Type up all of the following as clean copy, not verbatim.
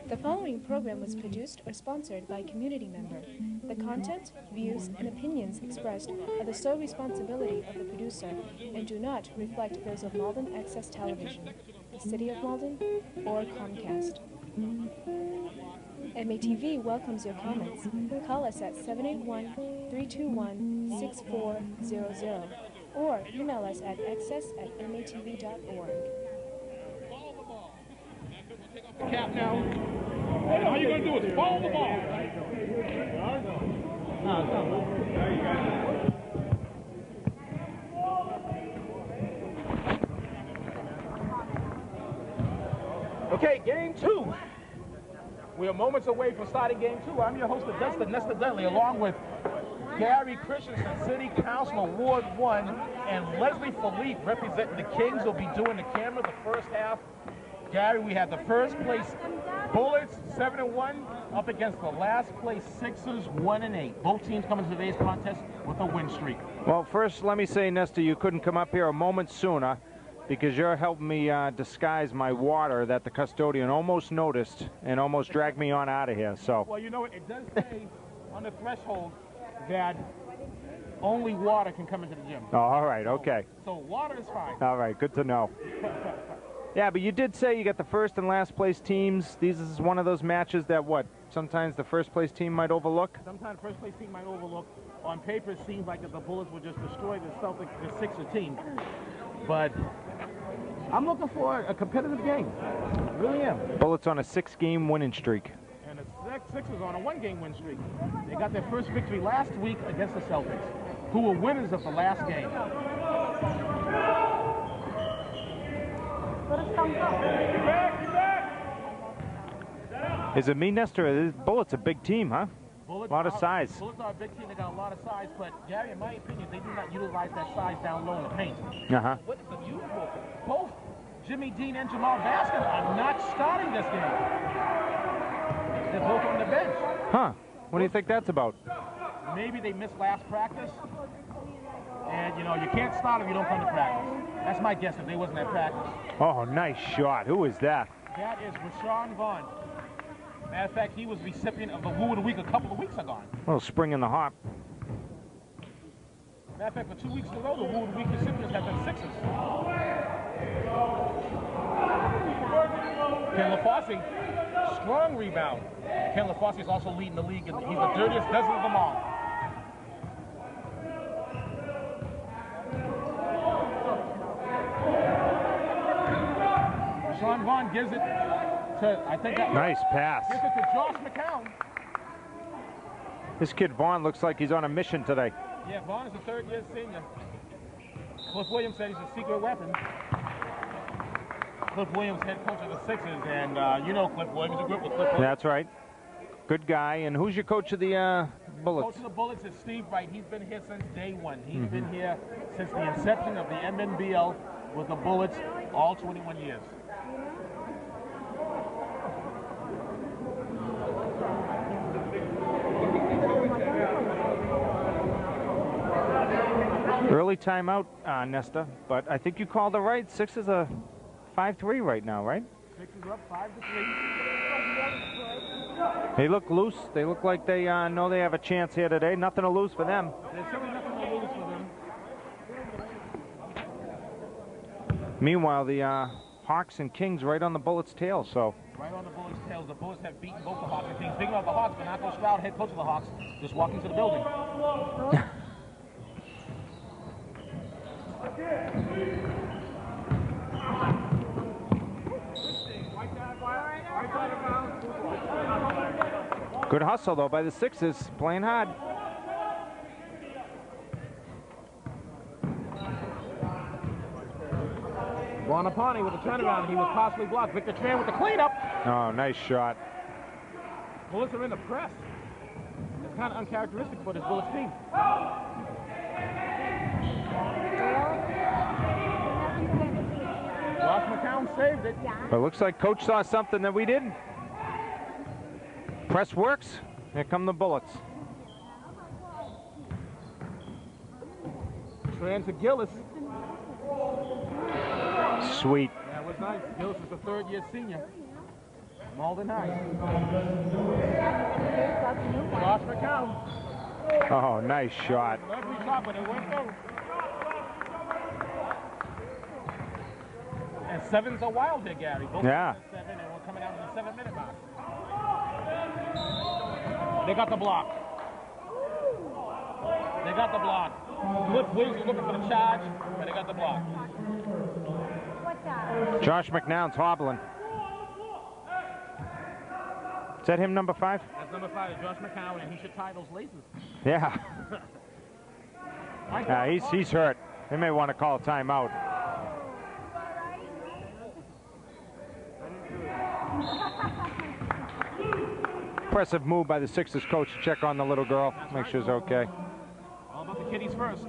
The following program was produced or sponsored by a community member. The content, views, and opinions expressed are the sole responsibility of the producer and do not reflect those of Malden Access Television, the City of Malden, or Comcast. MATV welcomes your comments. Call us at 781-321-6400 or email us at access@matv.org. Cap now. All you're going to do is follow the ball. Okay, game two. We are moments away from starting game two. I'm your host, Nesta Dudley, along with Gary Christensen, City Councilor, Ward 1, and Leslie Philippe, representing the Kings, will be doing the camera the first half. Gary, we had the first place Bullets 7-1 up against the last place Sixers 1-8. Both teams coming to today's contest with a win streak. Well, first let me say, Nesta, you couldn't come up here a moment sooner because you're helping me disguise my water that the custodian almost noticed and almost dragged me on out of here. So. Well, you know what? It does say on the threshold that only water can come into the gym. Oh, all right, okay. So water is fine. All right, good to know. Yeah, but you did say you got the first and last place teams. This is one of those matches that sometimes the first place team might overlook? Sometimes the first place team might overlook. On paper, it seems like that the Bullets would just destroy the Sixer team. But I'm looking for a competitive game. I really am. Bullets on a 6-game winning streak. And the Sixers on a 1-game win streak. They got their first victory last week against the Celtics, who were winners of the last game. Is it me, Nestor? Bullets a big team, huh? Bullets a lot of size. Bullets are a big team. They got a lot of size, but Gary, in my opinion, they do not utilize that size down low in the paint. What is unusual? Both Jimmy Dean and Jamal Baskin are not starting this game. They're both on the bench. Huh? What do you think that's about? Maybe they missed last practice. And, you know, you can't start if you don't come to practice. That's my guess if they wasn't at practice. Oh, nice shot. Who is that? That is Rashawn Vaughn. Matter of fact, he was recipient of the Woo of the Week a couple of weeks ago. A little spring in the hop. Matter of fact, for 2 weeks in a row, the Woo of the Week recipients have been Sixers. Ken LaFosse, strong rebound. Ken LaFosse is also leading the league, and he's the dirtiest dozen of them all. Sean Vaughn gives it to, I think that nice pass. Gives it to Josh McCown. This kid Vaughn looks like he's on a mission today. Yeah, Vaughn is a third-year senior. Cliff Williams said he's a secret weapon. Cliff Williams, head coach of the Sixers, and you know Cliff Williams, you grew up with Cliff Williams. That's right. Good guy. And who's your coach of the Bullets? Coach of the Bullets is Steve Wright. He's been here since day one. He's been here since the inception of the MNBL with the Bullets, all 21 years. Early timeout, Nesta, but I think you called it right. Sixers are 5-3 right now, right? Sixers are up 5-3. They look loose. They look like they know they have a chance here today. Nothing to lose for them. There's certainly nothing to lose for them. Meanwhile, the Hawks and Kings right on the Bullets' tail, so. Right on the Bullets' tails. The Bullets have beaten both the Hawks and Kings. Speaking of the Hawks, Bernardo Stroud, head coach of the Hawks, just walking to the building. Good hustle, though, by the Sixers, playing hard. Buonapane with the turnaround. He was possibly blocked. Victor Tran with the cleanup. Oh, nice shot. Bullets are in the press. It's kind of uncharacteristic for this Bullets team. Josh McCown saved it. But it looks like Coach saw something that we didn't. Press works. Here come the Bullets. Tran to Gillis. Sweet. That was nice. Gillis is a third-year senior. Malden High. Josh McCown. Oh, nice shot. Lovely shot, but it went through. And sevens are wild here, Gary. Both Yeah. 7, and we're coming out in the 7-minute mark. They got the block. They got the block. Cliff Williams was looking for the charge, but they got the block. Josh McNown's hobbling. Is that him, number 5? That's number 5, is Josh McCown, and he should tie those laces. Yeah. Yeah, he's hurt. They may want to call a timeout. Impressive move by the Sixers coach to check on the little girl, make sure she's okay. All about the kiddies first.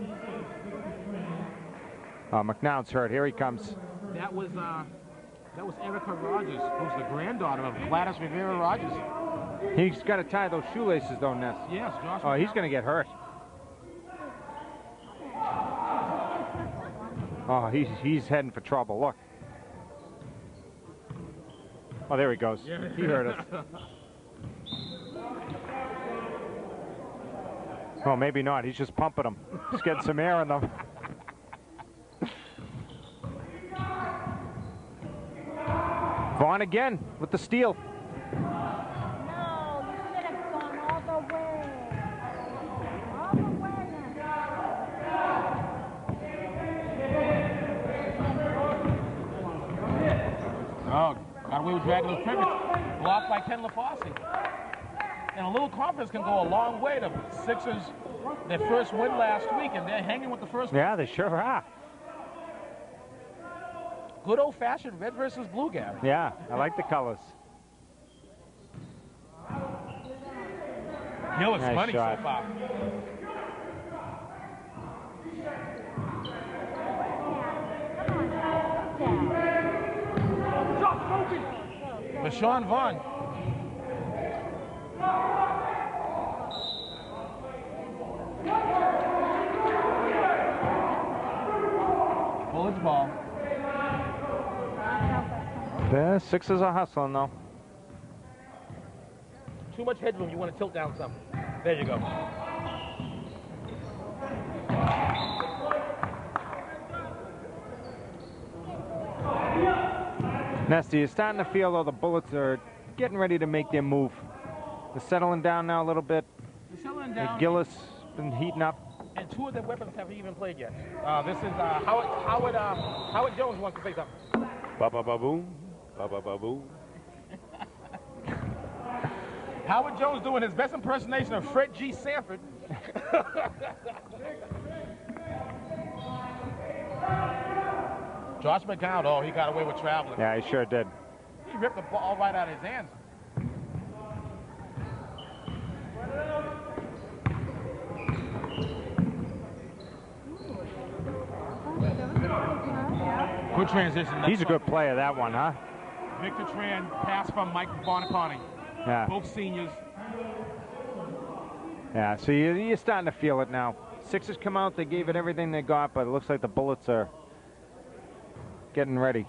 McNown's hurt. Here he comes. That was Erica Rogers, who's the granddaughter of Gladys Rivera Rogers. He's got to tie those shoelaces, though, Ness. Yes, Josh. Oh, he's going to get hurt. Oh, he's heading for trouble. Look. Oh, there he goes. Yeah. He hurt us. Oh, maybe not. He's just pumping them. He's getting some air in them. Vaughn again with the steal. No, you should have gone all the way. All the way Oh, got away with dragging those pivots. Blocked by Ken LaFosse. And a little confidence can go a long way. The Sixers, their first win last week, and they're hanging with the first Yeah, they sure are. good old-fashioned red versus blue, Gary. Yeah, I like the colors. Hill is Nice funny shot. so far. Bashawn Vaughn. Bullets ball. The Sixers are hustling, though. Too much headroom. You want to tilt down some. There you go. Nesty, you're starting to feel, though, the Bullets are getting ready to make their move. They're settling down now a little bit. They're settling down. Gillis been heating up. And 2 of their weapons haven't even played yet. This is Howard Jones wants to say something. Ba-ba-ba-boom. Ba-ba-ba-boom. Howard Jones doing his best impersonation of Fred G. Sanford. Josh McCown, oh, he got away with traveling. Yeah, he sure did. He ripped the ball right out of his hands. Good transition. He's a good player, that one, huh? Victor Tran, pass from Mike Bonaconi. Yeah. Both seniors. Yeah, so you're starting to feel it now. Sixers come out, they gave it everything they got, but it looks like the Bullets are getting ready.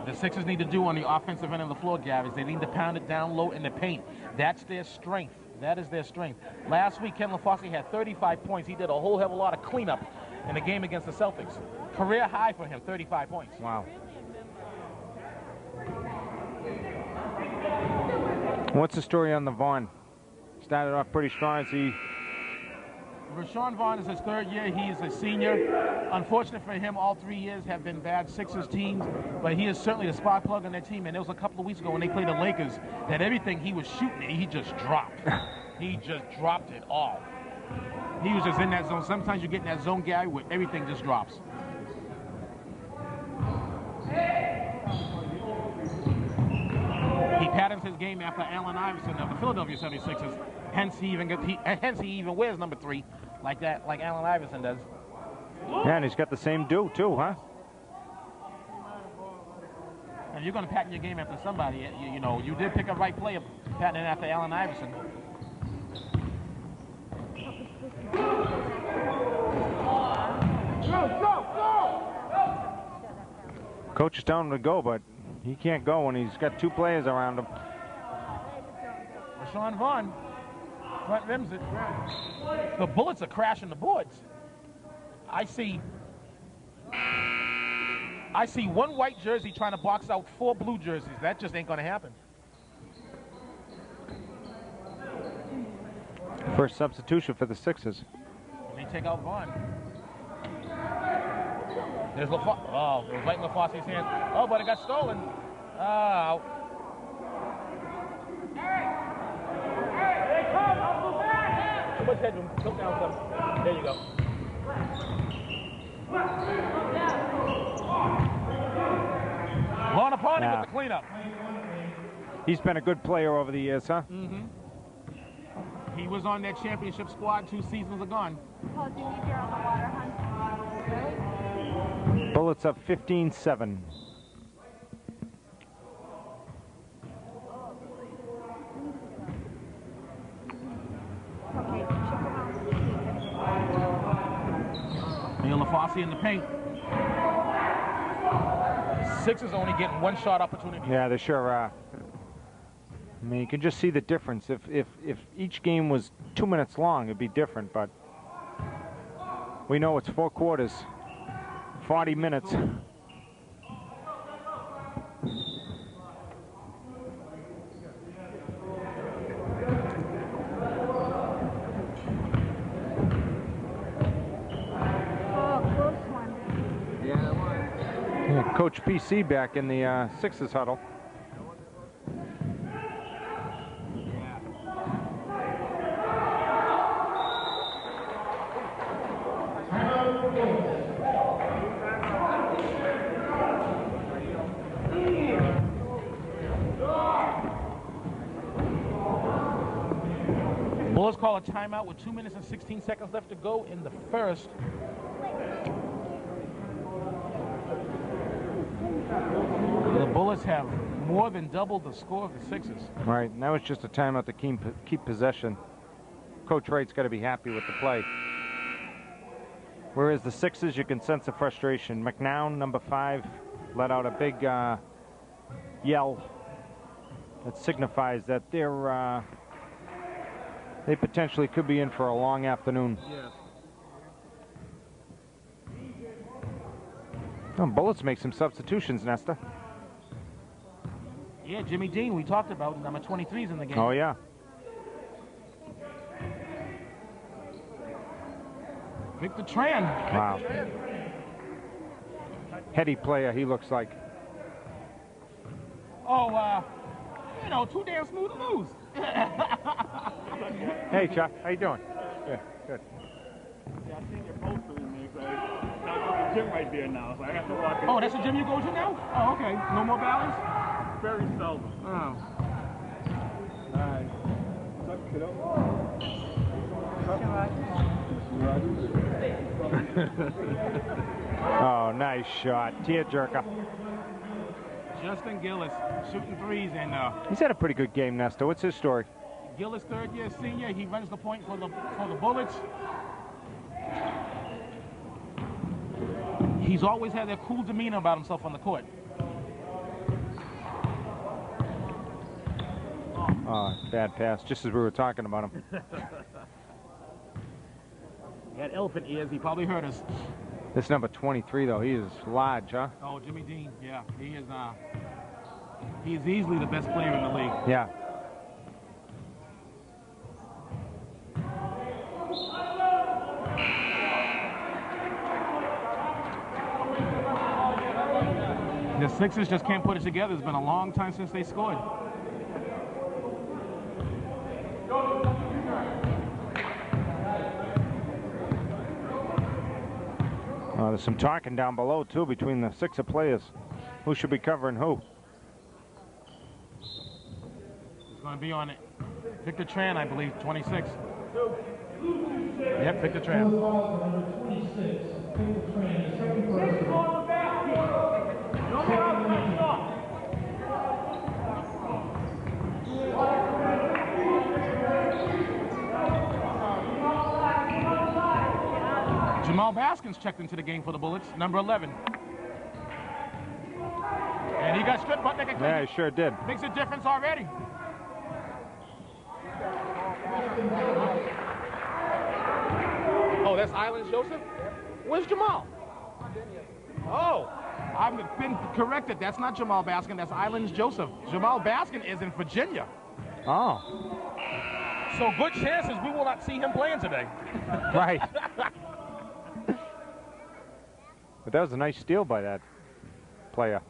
The Sixers need to do on the offensive end of the floor, Gary, is they need to pound it down low in the paint. That's their strength. That is their strength. Last week, Ken LaFosse had 35 points. He did a whole hell of a lot of cleanup in the game against the Celtics. Career high for him, 35 points. Wow. What's the story on the Vaughn? Started off pretty strong. Is he? Rashawn Vaughn is his 3rd year. He is a senior. Unfortunate for him, all 3 years have been bad Sixers teams, but he is certainly the spark plug on their team. And there was a couple of weeks ago when they played the Lakers that everything he was shooting, he just dropped. He just dropped it all. He was just in that zone. Sometimes you get in that zone, Gary, where everything just drops. He patterns his game after Allen Iverson of the Philadelphia 76ers. Hence he even wears number 3 like that, like Allen Iverson does. Yeah, and he's got the same do too, huh? If you're going to pattern your game after somebody, you know, you did pick a right player patterning after Allen Iverson. Coach is telling him to go, but he can't go when he's got 2 players around him. Rashawn Vaughn front rims it. The Bullets are crashing the boards. I see 1 white jersey trying to box out 4 blue jerseys. That just ain't going to happen. First substitution for the Sixers. And they take out Vaughn. There's LaFosse. Oh, it was right in LaFosse's hand. Oh, but it got stolen. Out. Too much headroom. Tilt down some. There you go. Lawn upon him with the cleanup. He's been a good player over the years, huh? Mm-hmm. He was on that championship squad 2 seasons ago. Oh, do you need your on the water, hon? Bullets up 15-7. Okay, check around. Neil LaFosse in the paint. Sixers only getting 1 shot opportunity. Yeah, they sure are. I mean, you can just see the difference. If each game was 2 minutes long, it'd be different, but we know it's 4 quarters, 40 minutes. Yeah, Coach PC back in the Sixers huddle. Bulls call a timeout with 2 minutes and 16 seconds left to go in the first. The Bullets have more than doubled the score of the Sixers. Right, and that was just a timeout to keep possession. Coach Wright's got to be happy with the play. Whereas the Sixers, you can sense the frustration. McNown, number 5, let out a big yell that signifies that they potentially could be in for a long afternoon. Yes. Oh, Bullets make some substitutions, Nesta. Yeah, Jimmy Dean, we talked about, number 23's in the game. Oh, yeah. Victor Tran. Wow. Heady player, he looks like. Oh, you know, too damn smooth to lose. Hey, Chuck, how you doing? Yeah, good. Yeah, I seen your poster in there, so the gym right there now, so I have to walk in. Oh, that's the gym you go to now? Oh, okay. No more valleys? Very seldom. Oh. Alright. Suck it up. Oh, nice shot. Tearjerker. Justin Gillis shooting threes, and He's had a pretty good game, Nesta. What's his story? Gillis, 3rd-year senior. He runs the point for the Bullets. He's always had that cool demeanor about himself on the court. Oh, bad pass, just as we were talking about him. He had elephant ears. He probably heard us. This number 23, though, he is large, huh? Oh, Jimmy Dean. Yeah, he is. He's easily the best player in the league. Yeah. The Sixers just can't put it together. It's been a long time since they scored. There's some talking down below, too, between the Sixer players. Who should be covering who? It's going to be on it. Victor Tran, I believe, 26. Yep, Victor Tran. Jamal Baskins checked into the game for the Bullets, number 11. he got stripped, but Yeah, he sure did. makes a difference already. Oh, that's Island Joseph? Where's Jamal? Oh, I've been corrected. That's not Jamal Baskin. That's Island Joseph. Jamal Baskin is in Virginia. Oh. So good chances we will not see him playing today. Right. But that was a nice steal by that player.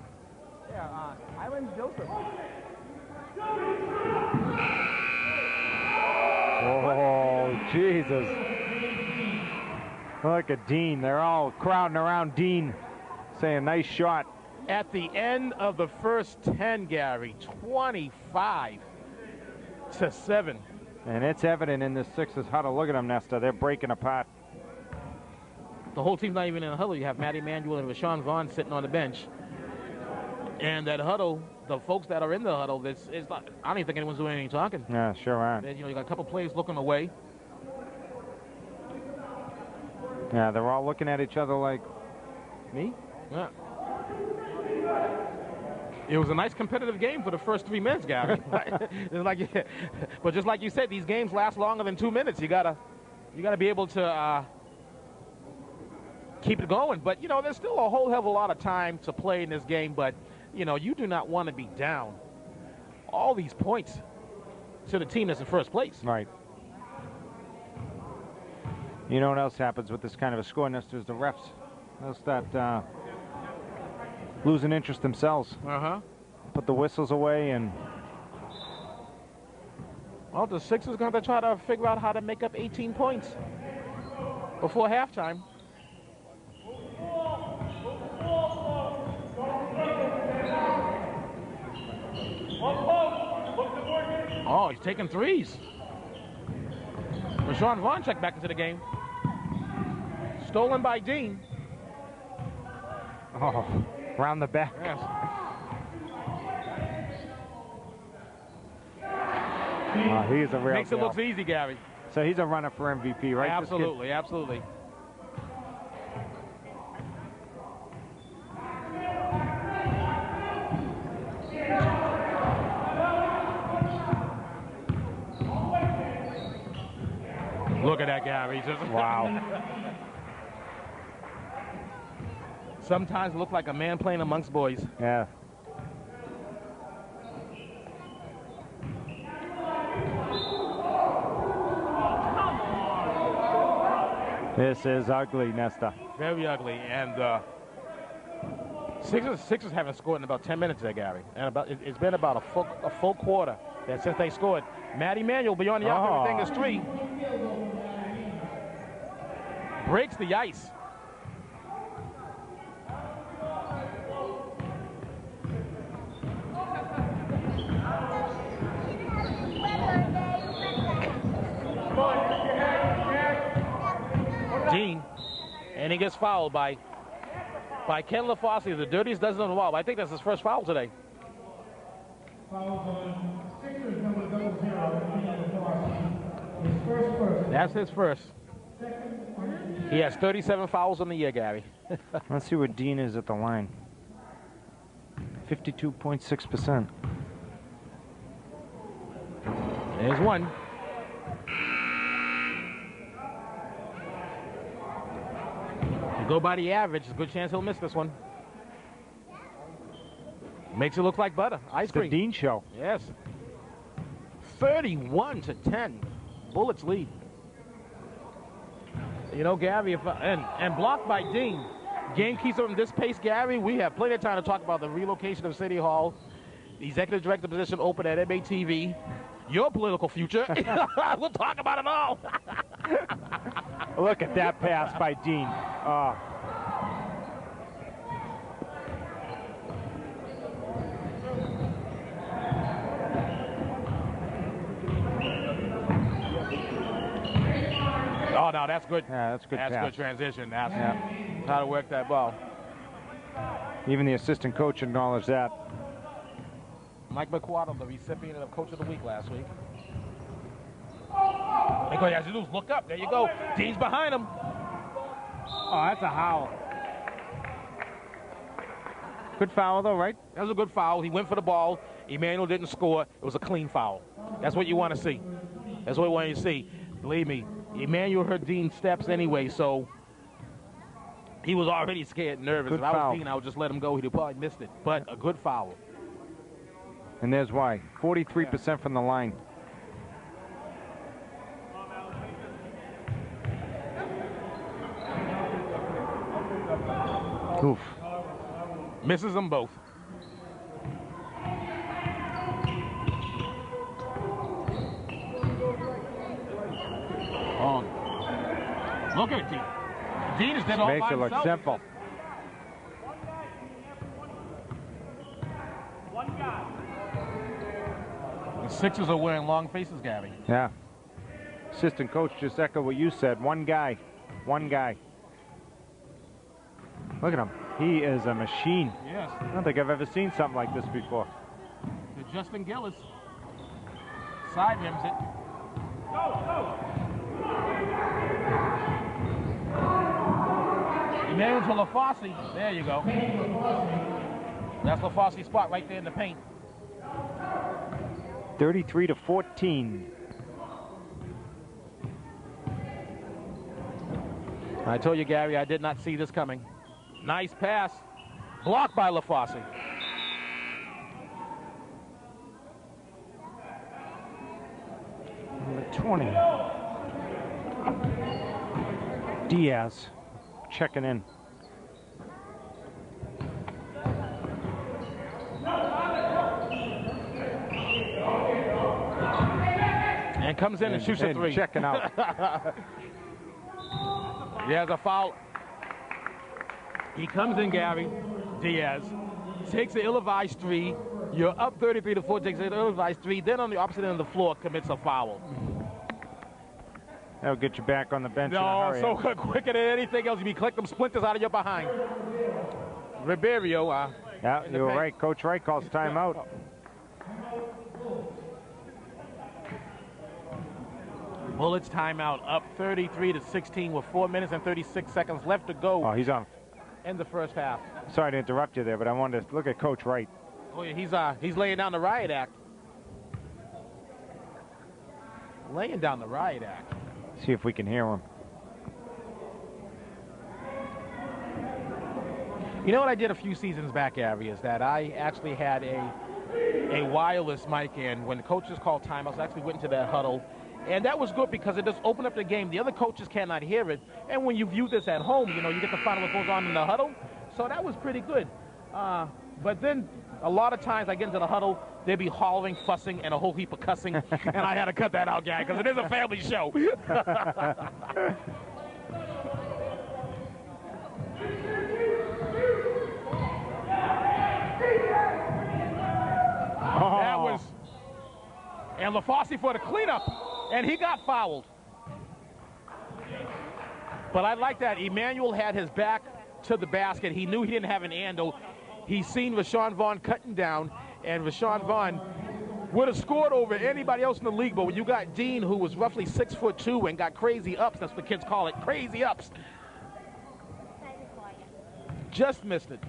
Yeah, Island Joseph. Oh, Jesus. Look at Dean. They're all crowding around Dean, saying, nice shot. At the end of the first 10, Gary, 25-7. And it's evident in this Sixers huddle. Look at them, Nesta. They're breaking apart. The whole team's not even in a huddle. You have Matty Manuel and Rashawn Vaughn sitting on the bench. And that huddle, the folks that are in the huddle, it's not, I don't even think anyone's doing any talking. Yeah, sure aren't. You know, you got a couple players looking away. Yeah, they're all looking at each other like, me? Yeah. It was a nice competitive game for the first 3 minutes, Gary. It's like, but just like you said, these games last longer than 2 minutes. You gotta be able to keep it going. But you know, there's still a whole hell of a lot of time to play in this game. But you know, you do not want to be down all these points to the team that's in first place. Right. You know what else happens with this kind of a score, Nesta, is the refs. They'll start losing interest themselves. Put the whistles away and... Well, the Sixers going to try to figure out how to make up 18 points before halftime. Oh, he's taking threes. Rashawn Vaughn checked back into the game. Stolen by Dean. Oh, round the back. Yes. He's a real Makes it deal. look easy, Gary. So he's a runner for MVP, right? Absolutely, absolutely. Look at that, Gary. Just wow. Sometimes look like a man playing amongst boys. Yeah. This is ugly, Nesta. Very ugly, and Sixers haven't scored in about 10 minutes there, Gary. And it's been about a full quarter since they scored. Matty Manuel beyond the arc, everything is 3. Breaks the ice. Dean, and he gets fouled by Ken LaFosse, the dirtiest dozen on the wall. I think that's his first foul today. That's his first. He has 37 fouls on the year, Gary. Let's see where Dean is at the line. 52.6%. There's one. You go by the average, there's a good chance he'll miss this one. Makes it look like butter. Ice cream. The Dean show. Yes. 31-10. Bullets lead. You know, Gary, and blocked by Dean. Game keeps up in this pace, Gary. We have plenty of time to talk about the relocation of City Hall, the executive director position open at MATV, your political future. We'll talk about it all. Look at that pass by Dean. Oh, no, that's good. Yeah, that's good. That's pass. good transition. That's how to work that ball. Even the assistant coach acknowledged that. Mike McQuaddle, the recipient of Coach of the Week last week. Look what he has to do is look up. There you go. Dean's behind him. Oh, that's a howl. Good foul, though, right? That was a good foul. He went for the ball. Emmanuel didn't score. It was a clean foul. That's what you want to see. That's what we want you to see. Believe me, Emmanuel heard Dean's steps anyway, so he was already scared and nervous. Good if I foul. was Dean, I would just let him go. He'd have probably missed it. But a good foul. And there's why. 43% from the line. Oof. Misses them both. Oh, look at Dean. Dean is dead all by Makes it look himself. simple. The Sixers are wearing long faces, Gabby. Yeah. Assistant coach just echoed what you said. One guy. One guy. Look at him. He is a machine. Yes. I don't think I've ever seen something like this before. To Justin Gillis. Side rims it. Emmanuel to LaFosse. There you go. That's LaFosse's spot right there in the paint. 33-14. I told you, Gary, I did not see this coming. Nice pass. Blocked by LaFosse. Number 20. Diaz checking in. And comes in and shoots a three. Checking out. He has a foul. He comes in, Gary, Diaz, takes an ill-advised three. You're up 33-4, takes an ill-advised three. Then on the opposite end of the floor, commits a foul. That'll get you back on the bench in a No, hurry. so quicker than anything else. You be collect them splinters out of your behind. Ribeiro. Yeah, in the you were paint. right. Coach Wright calls timeout. Bullets timeout, up 33-16 with 4 minutes and 36 seconds left to go Oh, he's on. in the first half. Sorry to interrupt you there, but I wanted to look at Coach Wright. Oh, yeah, he's laying down the riot act. Laying down the riot act. See if we can hear him. You know what I did a few seasons back, Gary, is that I actually had a wireless mic in. When the coaches called timeouts, I actually went into that huddle. And that was good because it just opened up the game. The other coaches cannot hear it. And when you view this at home, you know, you get to find out what goes on in the huddle. So that was pretty good. But then a lot of times I get into the huddle, they'd be hollering, fussing, and a whole heap of cussing. And I had to cut that out, Gary, because it is a family show. That was, and LaFosse for the cleanup, and he got fouled. But I like that. Emmanuel had his back to the basket. He knew he didn't have an handle. He seen Rashawn Vaughn cutting down, and Rashawn Vaughn would have scored over anybody else in the league. But when you got Dean, who was roughly 6'2" and got crazy ups, that's what kids call it, crazy ups, just missed it.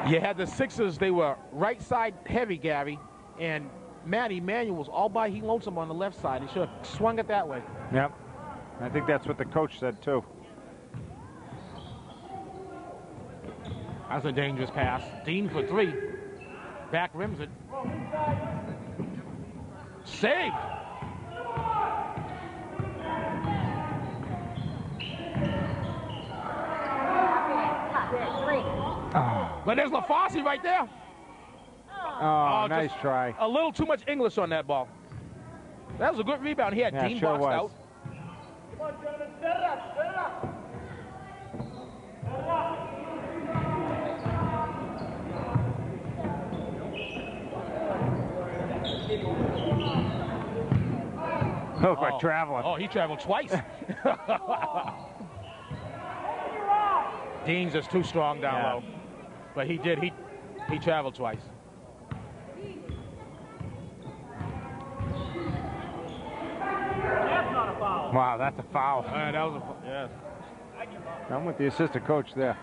You had the Sixers, they were right side heavy, Gary, and Matt Emmanuel was all by he lonesome on the left side. He should have swung it that way. Yep. I think that's what the coach said, too. That's a dangerous pass. Dean for three. Back rims it. Saved. But there's LaFosse right there. Oh, nice just try. A little too much English on that ball. That was a good rebound. He had Yeah, Dean sure boxed was. out. Look, we're traveling. Oh, he traveled twice. Dean's just too strong down low. But he did. He traveled twice. Wow, that's a foul. That was a, yes. I'm with the assistant coach there.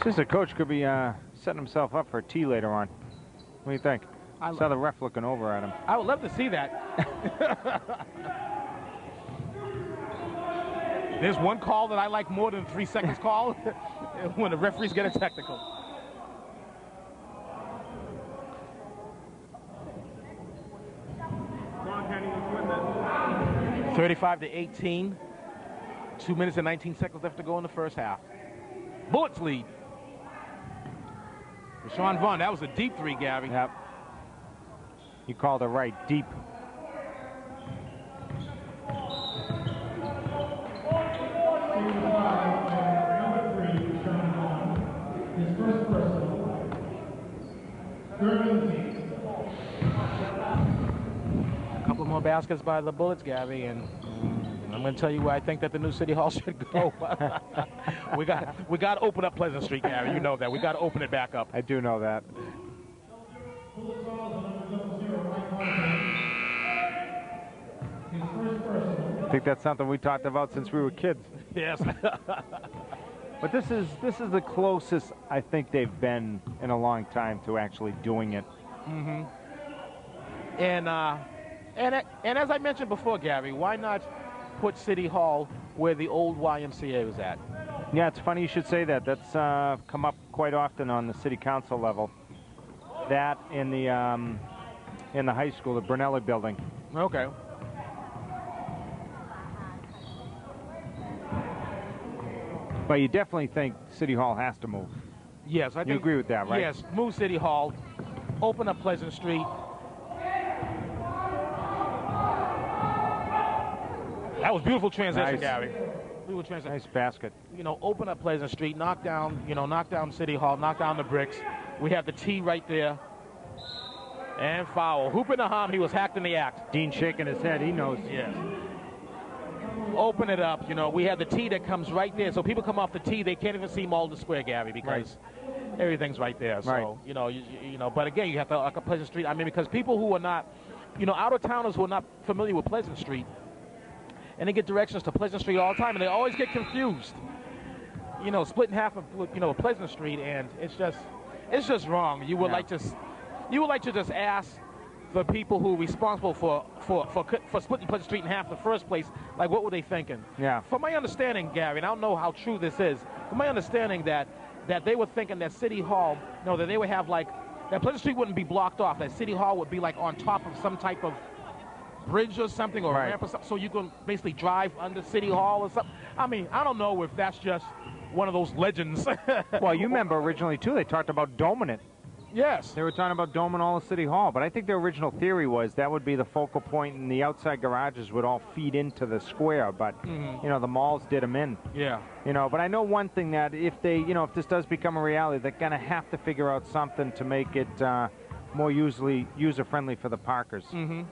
Assistant coach could be setting himself up for a tee later on. What do you think? I saw the ref looking over at him. I would love to see that. There's one call that I like more than 3 seconds call when the referees get a technical. That. 35-18. 2 minutes and 19 seconds left to go in the first half. Bullets lead. Rashawn Vaughn, that was a deep three, Gabby. Yep. You called it right, deep. A couple more baskets by the Bullets, Gabby, and I'm going to tell you where I think that the new City Hall should go. we got to open up Pleasant Street, Gary. You know that. We got to open it back up. I do know that. I think that's something we talked about since we were kids. Yes. But this is the closest I think they've been in a long time to actually doing it. Mm-hmm. And as I mentioned before, Gary, why not put City Hall where the old YMCA was at? Yeah, it's funny you should say that. That's come up quite often on the city council level. That in the high school, the Brunelli building. Okay. But you definitely think City Hall has to move. Yes, I think. You agree with that, right? Yes, move City Hall, open up Pleasant Street. That was beautiful transition, Nice. Gary. Beautiful transition. Nice basket. You know, open up Pleasant Street, knock down City Hall, knock down the bricks. We have the tee right there. And foul. Hoop in the harm, he was hacked in the act. Dean shaking his head, he knows. Yes. Open it up, you know, we have the tee that comes right there. So people come off the tee, they can't even see Malden Square, Gary, because everything's right there. So, Right. you know, but again, you have to look at Pleasant Street. I mean, because people who are not, you know, out-of-towners who are not familiar with Pleasant Street, and they get directions to Pleasant Street all the time, and they always get confused. You know, split in half of, you know, Pleasant Street, and it's just wrong. You would like to just ask the people who are responsible for splitting Pleasant Street in half in the first place, like, what were they thinking? Yeah. From my understanding, Gary, and I don't know how true this is, from my understanding that they were thinking that City Hall, you know, that they would have like, that Pleasant Street wouldn't be blocked off, that City Hall would be like on top of some type of bridge or something, or a ramp or something, so you can basically drive under City Hall or something. I mean, I don't know if that's just one of those legends. Well, you remember originally, too, they talked about doming it. Yes. They were talking about doming all of City Hall, but I think their original theory was that would be the focal point, and the outside garages would all feed into the square, but, you know, the malls did them in. Yeah. You know, but I know one thing, that if they, you know, if this does become a reality, they're going to have to figure out something to make it more user-friendly for the parkers. Mm-hmm.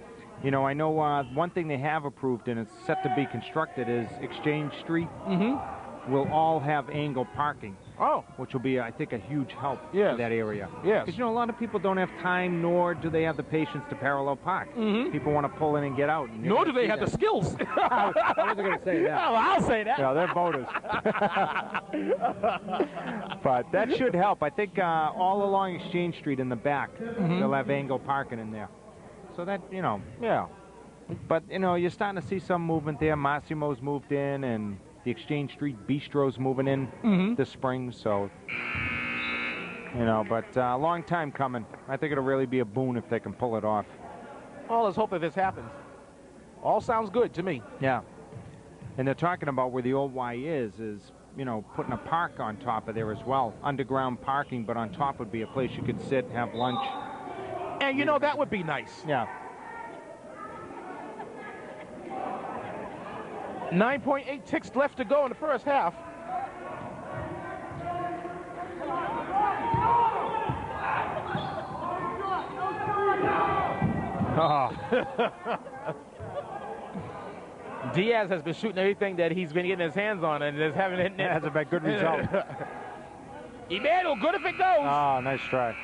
You know, I know one thing they have approved, and it's set to be constructed, is Exchange Street will all have angle parking. Oh. Which will be, I think, a huge help Yes. for that area. Yes. Because, you know, a lot of people don't have time, nor do they have the patience to parallel park. People want to pull in and get out. And Nor do they have the skills. I wasn't going to say that. Oh, I'll say that. Yeah, they're voters. But that should help. I think all along Exchange Street in the back, they'll have angle parking in there. So that, you know, yeah. But, you know, you're starting to see some movement there. Massimo's moved in, and the Exchange Street Bistro's moving in this spring. So, you know, but a long time coming. I think it'll really be a boon if they can pull it off. Well, let's hope that this happens. All sounds good to me. Yeah. And they're talking about where the old Y is, you know, putting a park on top of there as well. Underground parking, but on top would be a place you could sit, have lunch. And, you know, that would be nice. Yeah. 9.8 ticks left to go in the first half. Oh. Diaz has been shooting everything that he's been getting his hands on, and just haven't hit it. That hasn't been a good result. Emmanuel, good if it goes. Oh, nice try.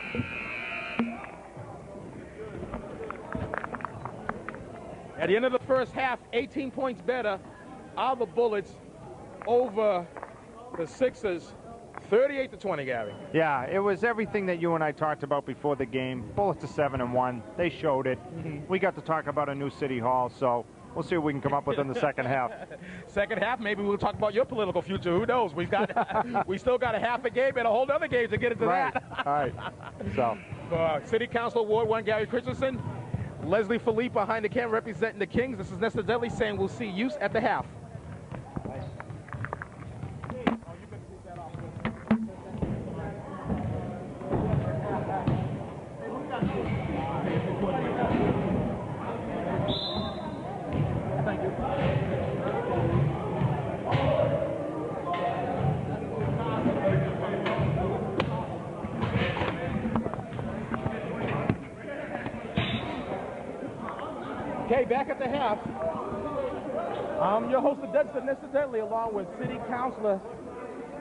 At the end of the first half, 18 points better are the Bullets over the Sixers, 38-20, Gary. Yeah, it was everything that you and I talked about before the game. Bullets are 7-1. They showed it. We got to talk about a new city hall, so we'll see what we can come up with in the second half. Second half, maybe we'll talk about your political future. Who knows? We still got a half a game and a whole other game to get into Right. that. All right. So, City Council Award 1, Gary Christensen. Leslie Philippe behind the camera representing the Kings. This is Nesta Dudley saying we'll see use at the half. Okay, back at the half. I'm your host of Nesta Dudley, along with City Councilor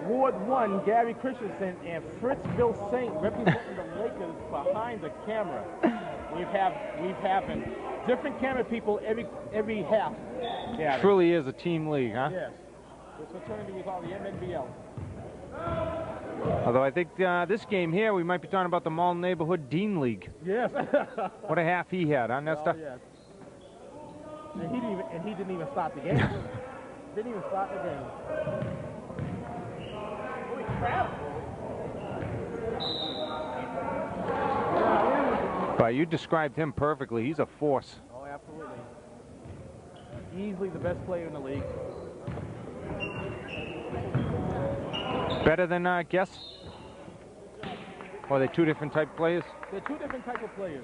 Ward 1, Gary Christensen, and Fritz Bill Saint representing the Lakers behind the camera. We've having different camera people every half. Gary. truly is a team league, huh? Yes. This fraternity we call the MNBL. Although I think this game here, we might be talking about the Mall Neighborhood Dean League. Yes. What a half he had, huh, Nesta? Oh, yes. And he didn't even start the game. Didn't even start the game. Holy crap! But you described him perfectly. He's a force. Oh, absolutely. Easily the best player in the league. Better than Guess? Or are they two different type players? They're two different type of players.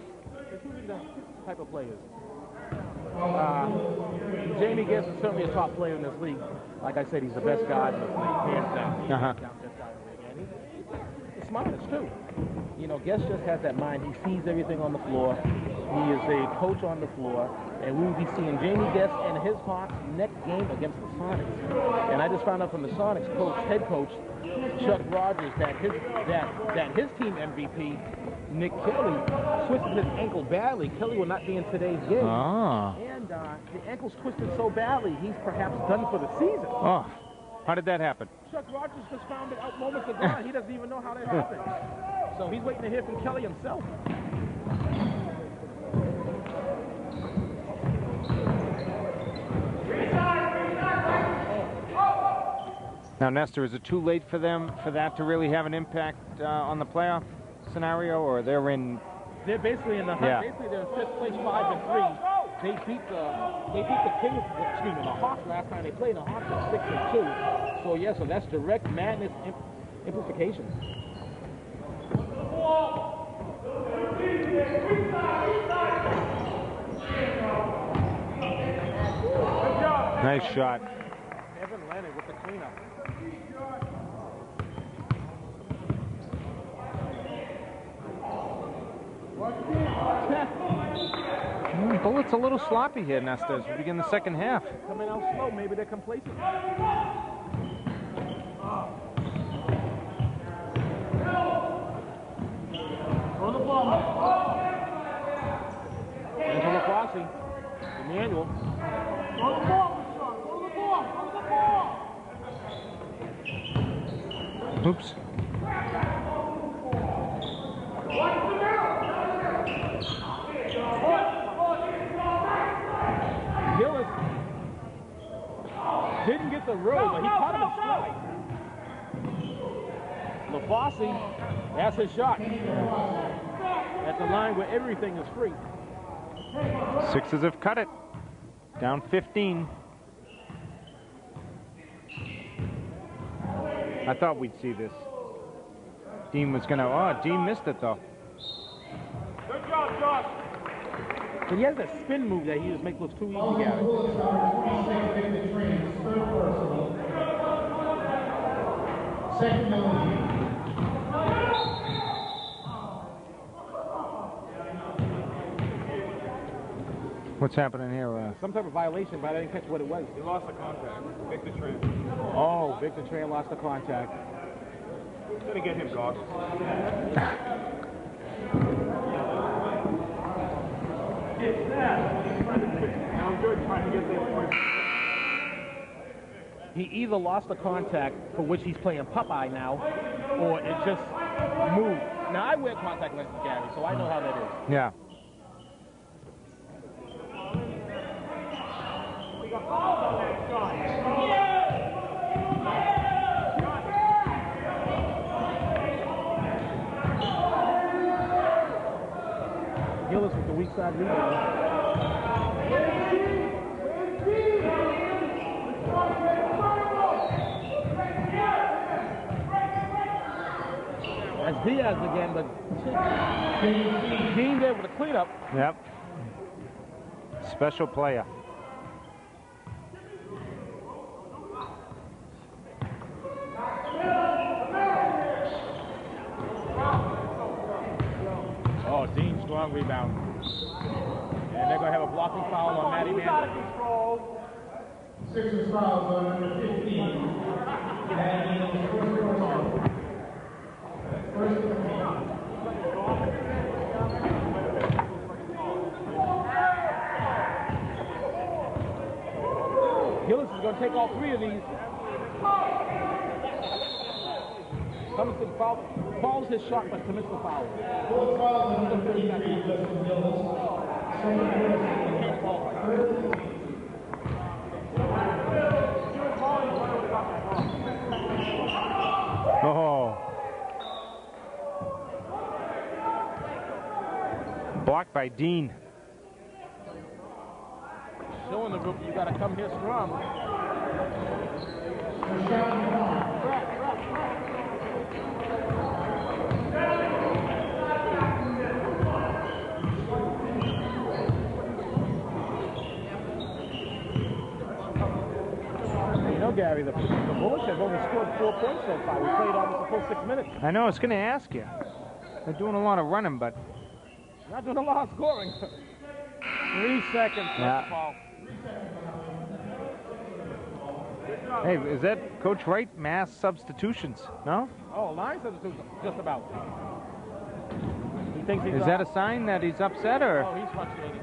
Jamie Guess is certainly a top player in this league. Like I said, he's the best guy in this league, hands down. He's Uh-huh. the best guy in the league. And he's the smartest, too. You know, Guess just has that mind. He sees everything on the floor. He is a coach on the floor. And we will be seeing Jamie Guess and his Hawks next game against the Sonics. And I just found out from the Sonics head coach, Chuck Rogers, that his team MVP, Nick Kelly, twisted his ankle badly. Kelly will not be in today's game. Ah. And the ankle's twisted so badly, he's perhaps done for the season. Oh, how did that happen? Chuck Rogers just found it out moments ago. He doesn't even know how that happened. So he's waiting to hear from Kelly himself. Now, Nestor, is it too late for them for that to really have an impact on the playoff scenario, or they're basically in the hunt. Yeah. Basically they're in fifth place, 5-3. They beat the Kings, excuse me, the Hawks last time they played. The Hawks are 6-2. So yeah, so that's direct madness implications. nice shot. Evan Leonard with the cleanup. Bullets a little sloppy here, Nestor, as we begin the second half. Coming out slow, maybe they're complacent. Throw the ball. Angela Fossey. Emmanuel. Throw the ball, Sean. Throw the ball. Throw the ball. Oops. Gillis didn't get the roll, but he caught him in stride. LaFosse, that's his shot. At the line where everything is free. Sixers have cut it. Down 15. I thought we'd see this. Dean was going to... Oh, Dean missed it, though. Good job, Josh. But he has that spin move that he just makes look too easy, Gary. What's happening here? Some type of violation, but I didn't catch what it was. He lost the contact. Victor Tran. Oh, Victor Tran lost the contact. Gonna get him, dog. Sounds good. Trying to get there. He either lost the contact, for which he's playing Popeye now, or it just moved. Now, I wear contact lenses, Gary, so I know how that is. Yeah. Gillis with the weak side rebound. That's Diaz again, but Dean there with a cleanup. Yep. Special player. Oh, Dean, strong rebound. And they're going to have a blocking foul on Matty Mann. Sixers fouls on number 15. First and 10. Gillis is going to take all three of these. Thompson fouls his shot, but commits the foul. Fourth foul on number 33, Justin Gillis. Second Oh. Blocked by Dean. Showing the rookie, you got to come here strong. You know, Gary, the Bullets have only scored 4 points so far. We played almost a full 6 minutes. I know, I was going to ask you. They're doing a lot of running, but... Not doing a lot of scoring. 3 seconds. Yeah. Foul. Hey, is that Coach Wright? Mass substitutions? No? Oh, line substitution, just about. He thinks he's Is that a sign that he's upset, or? Oh, he's frustrated.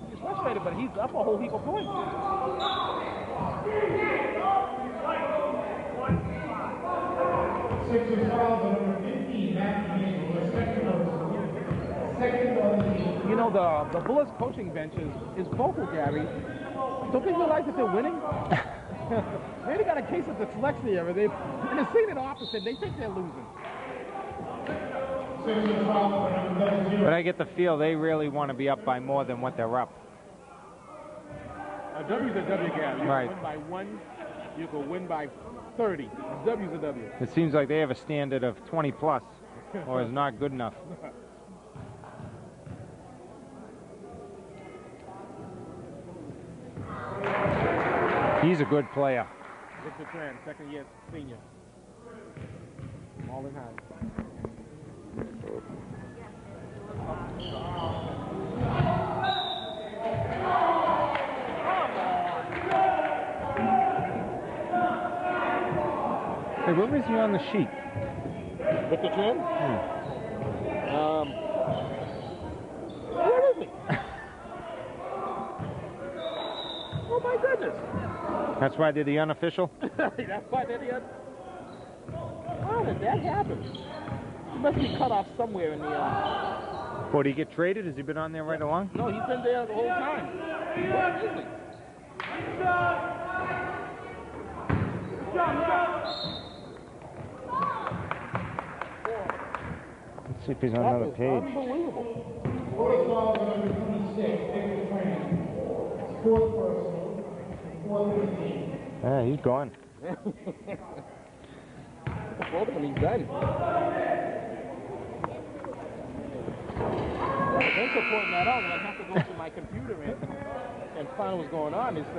He's frustrated, but he's up a whole heap of points. Sixers fouls on number 15, Matthew Mann. Second on the team. You know, the Bullets coaching bench is vocal, Gary. Don't they realize that they're winning? They got a case of dyslexia, and they're seeing it opposite. They think they're losing. Sixers fouls on number 0. But I get the feel they really want to be up by more than what they're up. A W's a W, Gary. You Right. can win by 1, you can win by 30. A W's a W. It seems like they have a standard of 20 plus, or is not good enough. He's a good player. Victor Tran, second year senior. All in high. Hey, where is he on the sheet? Victor Tran? Where is he? Oh my goodness. That's why they're the unofficial? That's why they're the How did that happen? He must be cut off somewhere in the Or did he get traded? Has he been on there right along? No, he's been there the whole time. Where is he? Let's see if he's on another page. Unbelievable. Fourth foul on number 26, Victor Tran. Fourth personal, fourth and 15. Yeah, he's gone. Both of them, he's done. Thanks for pointing that out, and I have to go to my computer and find what's going on. It's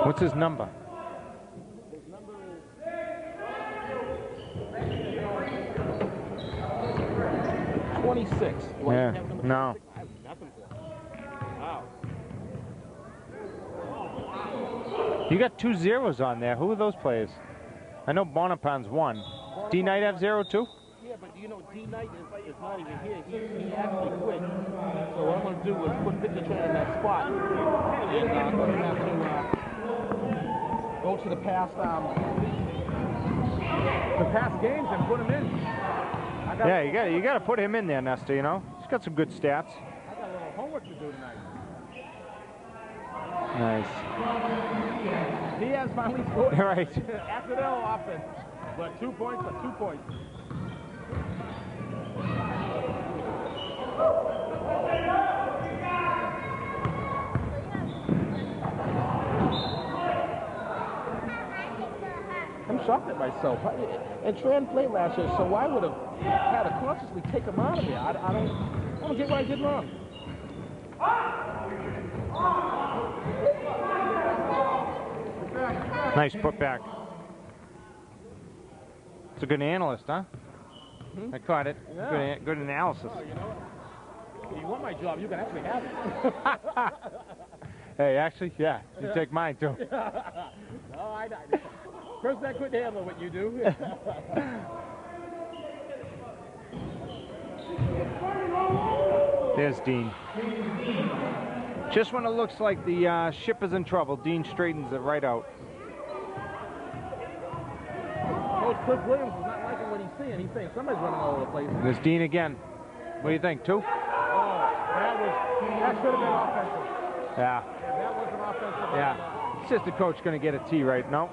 What's his number? his number is 26. Do I Yeah, even have number no. 26? I have nothing for him. Wow. You got 2 zeros on there. Who are those players? I know Bonapan's 1. D Knight have 0 too? Yeah, but you know, D Knight is not even here. He actually quit. So what I'm going to do is put Victor Tran in that spot. And I'm going to have to go to the past games and put him in. Yeah, you got to put him in there, Nestor, you know? He's got some good stats. I got a little homework to do tonight. Nice. Diaz finally scored. Right. Accidental offense. But 2 points are 2 points. I'm shocked at myself. And Tran played last year, so I would have had to consciously take him out of here. I don't get what I did wrong. Nice putback. It's a good analyst, huh? I caught it. Yeah. Good analysis. Oh, you know what? If you want my job, you can actually have it. Hey, actually, yeah, you take mine too. No, I person that couldn't handle what you do. There's Dean. Just when it looks like the ship is in trouble, Dean straightens it right out. Coach Chris Williams is not liking what he's seeing. He's saying somebody's running all over the place. There's Dean again. What do you think, 2? Oh, that should have been offensive. Yeah. That was an offensive. Yeah. Assistant coach going to get a T right? No.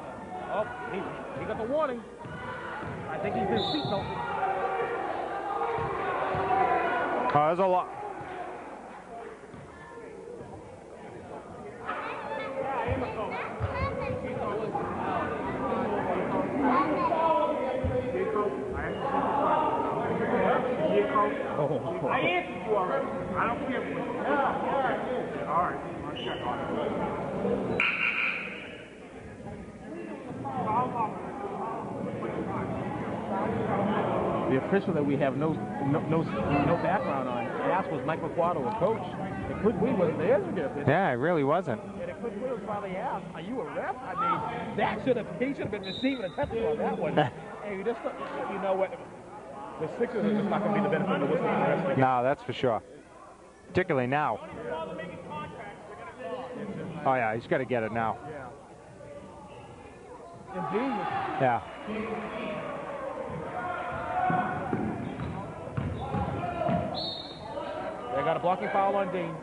Oh, he got the warning. I think he's been seatbelted. Oh, there's a lot. Oh. I answered you already. I don't care what you Yeah. All right. I'll check on it. The official that we have no background on asked was Mike McQuardo, a coach. And Quick Wheel wasn't there to get official. Yeah, it really wasn't. And if Quick Wheels finally asked, "Are you a ref?" I mean, he should have been receiving a technical on that one. And you just, you know what? The Sixers are just not going to be the benefit of the whistle for the rest of the game. No, that's for sure. Particularly now. Oh yeah, he's got to get it now. Yeah. And Dean was, Yeah. they got a blocking foul on Dean.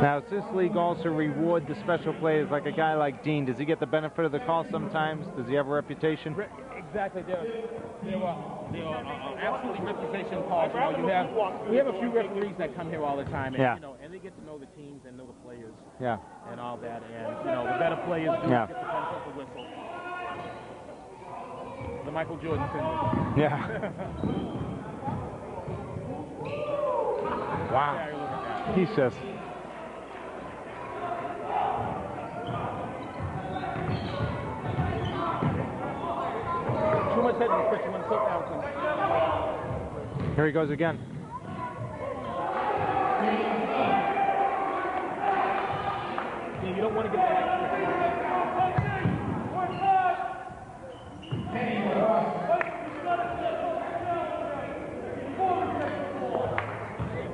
Now, does this league also reward the special players like a guy like Dean? Does he get the benefit of the call sometimes? Does he have a reputation? Exactly. There are absolutely reputation calls. You know, we have a few referees that come here all the time, and you know, and they get to know the teams and know the players, and all that. And you know, the better players do get the benefit of the whistle. The Michael Jordan syndrome. Yeah. Wow. He says. Too much head in the pitch when tilt down. Here he goes again. Yeah, you don't want to get that.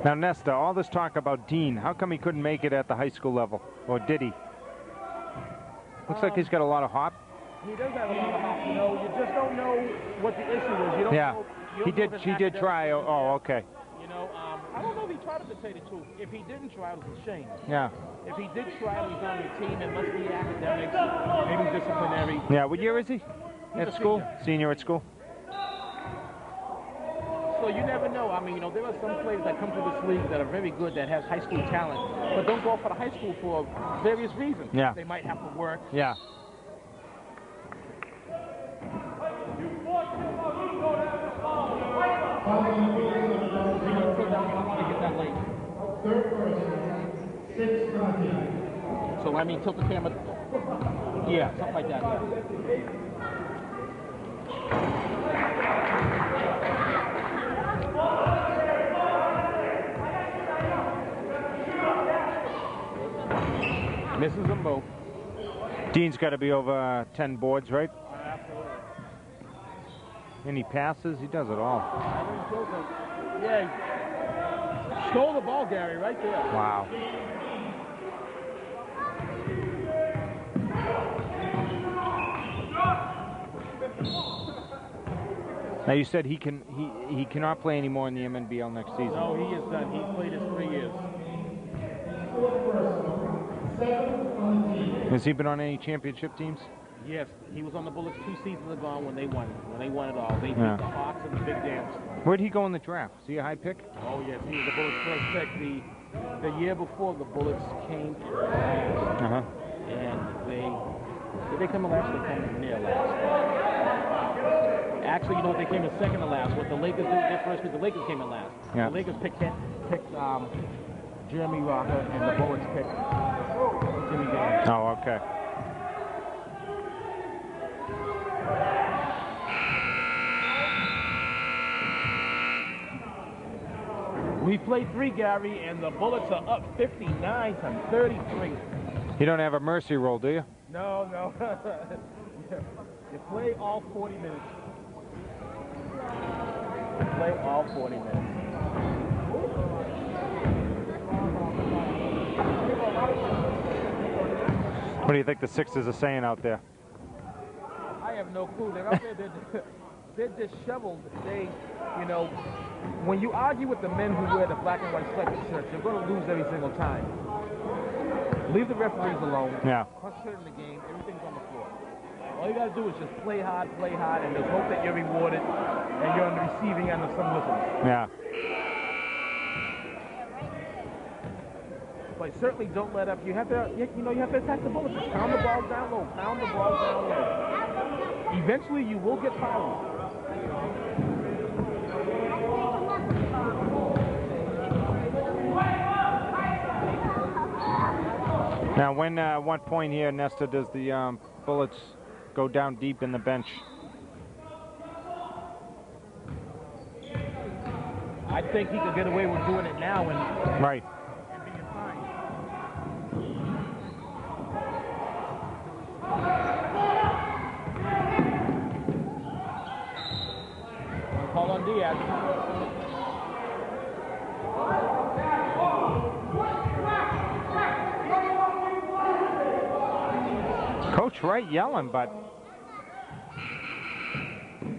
Now, Nesta, all this talk about Dean, how come he couldn't make it at the high school level? Or did he? Looks like he's got a lot of hop. He does have a lot of hop. You know, you just don't know what the issue is. You don't know. He did try. Oh, okay. You know, I don't know if he tried to say the truth. If he didn't try, it was a shame. Yeah. If he did try, he's on the team. It must be academics, maybe disciplinary. Yeah. What year is he? At school? Senior at school? So you never know. I mean, you know, there are some players that come to this league that are very good, that have high school talent, but don't go for the high school for various reasons. Yeah. They might have to work. Yeah. So I mean, tilt the camera. Yeah, something like that. Yeah. Misses them both. Dean's got to be over 10 boards, right? Absolutely. And he passes. He does it all. Yeah, he stole the ball, Gary, right there. Wow. Now you said he cannot play anymore in the MNBL next season. No, he is done. He's played his 3 years. Has he been on any championship teams? Yes, he was on the Bullets 2 seasons ago when they won. When they won it all, they beat Yeah. the Hawks in the big dance. Where'd he go in the draft? Was he a high pick? Oh yes, he was the Bullets' first pick. The year before the Bullets came, Uh-huh. and did they come in last? They came in near last. Actually, you know what? They came in second to last. What the Lakers did their first pick, the Lakers came in last. Yeah. The Lakers picked Jeremy Rocker, and the Bullets picked Jimmy Gaines. Oh, okay. We played 3, Gary, and the Bullets are up 59-33. You don't have a mercy roll, do you? No. You play all 40 minutes. You play all 40 minutes. What do you think the Sixers are saying out there? I have no clue. They're out there. They're disheveled. When you argue with the men who wear the black and white striped shirts, you're going to lose every single time. Leave the referees alone. Yeah. Concentrate on the game. Everything's on the floor. All you got to do is just play hard, and just hope that you're rewarded and you're on the receiving end of some whistles. Yeah. But certainly don't let up. You have to attack the Bullets. Just pound the ball down low. Pound the ball down low. Eventually, you will get fouled. Now, when what point here, Nesta, does the Bullets go down deep in the bench? I think he could get away with doing it now and Right. being fine. Call on Diaz. Coach Wright yelling, but